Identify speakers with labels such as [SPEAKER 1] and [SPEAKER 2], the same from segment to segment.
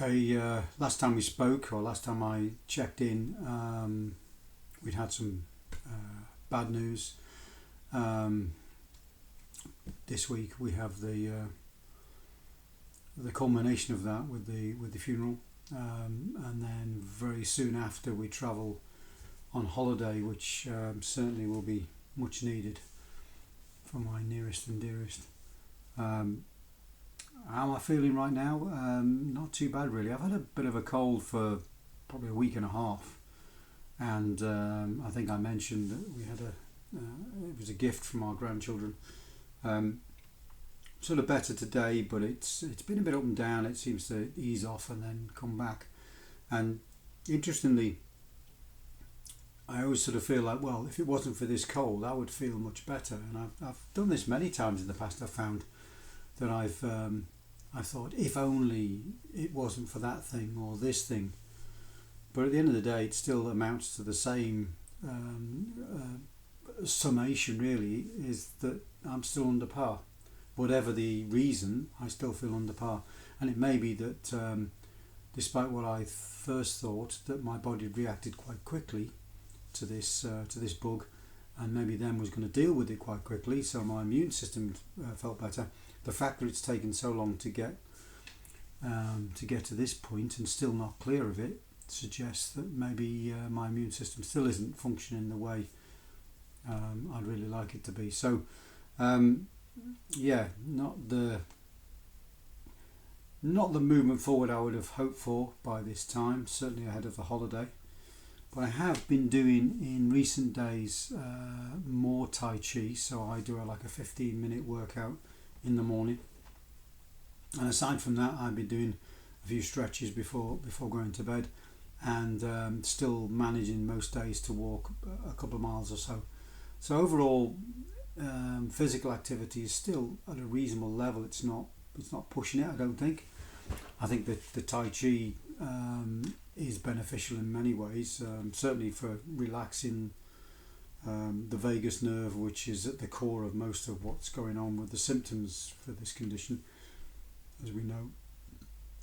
[SPEAKER 1] Okay, last time we spoke, or last time I checked in, we'd had some bad news. Um, this week we have the culmination of that with the funeral, and then very soon after we travel on holiday, which certainly will be much needed for my nearest and dearest. How am I feeling right now? Not too bad really. I've had a bit of a cold for probably a week and a half, and I think I mentioned that we had it was a gift from our grandchildren. Sort of better today, but it's been a bit up and down. It seems to ease off and then come back. And interestingly, I always sort of feel like, well, if it wasn't for this cold, I would feel much better. And I've done this many times in the past. I've found that I thought, if only it wasn't for that thing or this thing. But at the end of the day, it still amounts to the same summation, really, is that I'm still under par. Whatever the reason, I still feel under par. And it may be that despite what I first thought, that my body had reacted quite quickly to this bug, and maybe then was going to deal with it quite quickly, so my immune system felt better. The fact that it's taken so long to get to this point and still not clear of it suggests that maybe my immune system still isn't functioning the way I'd really like it to be. So not the movement forward I would have hoped for by this time, certainly ahead of the holiday. But I have been doing in recent days more Tai Chi, so I do like a 15-minute workout in the morning. And aside from that, I've been doing a few stretches before going to bed, and still managing most days to walk a couple of miles or so. So overall, physical activity is still at a reasonable level. It's not pushing it, I don't think. I think that the Tai Chi is beneficial in many ways, certainly for relaxing the vagus nerve, which is at the core of most of what's going on with the symptoms for this condition, as we know.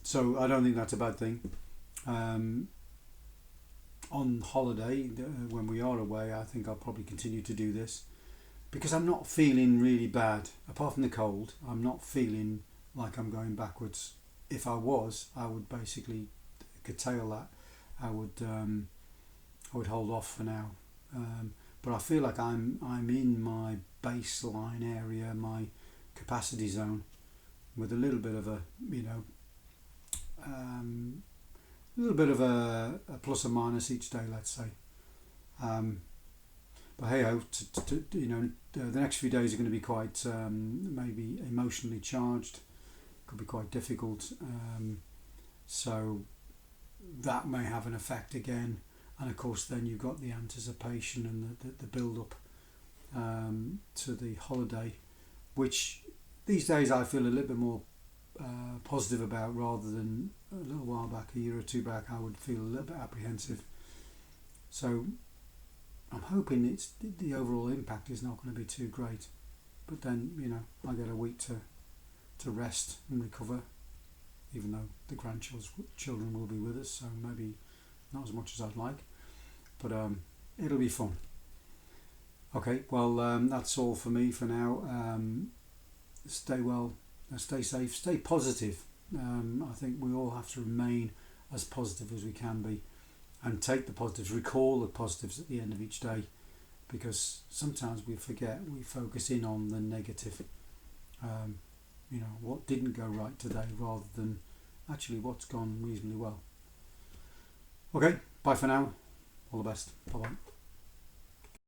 [SPEAKER 1] So I don't think that's a bad thing. On holiday, when we are away, I think I'll probably continue to do this, because I'm not feeling really bad. Apart from the cold, I'm not feeling like I'm going backwards. If I was, I would basically curtail that. I would hold off for now. But I feel like I'm in my baseline area, my capacity zone, with a little bit of a plus or minus each day, let's say. But hey ho, the next few days are going to be quite maybe emotionally charged. Could be quite difficult. So that may have an effect again. And of course, then you've got the anticipation and the build-up to the holiday, which these days I feel a little bit more positive about, rather than a little while back, a year or two back, I would feel a little bit apprehensive. So I'm hoping the overall impact is not going to be too great. But then, I get a week to rest and recover, even though the grandchildren will be with us, so maybe not as much as I'd like, but it'll be fun. Okay, well, that's all for me for now. Stay well, stay safe, stay positive. I think we all have to remain as positive as we can be, and take the positives, recall the positives at the end of each day, because sometimes we forget, we focus in on the negative, what didn't go right today, rather than actually what's gone reasonably well. Okay, bye for now. All the best. Bye-bye.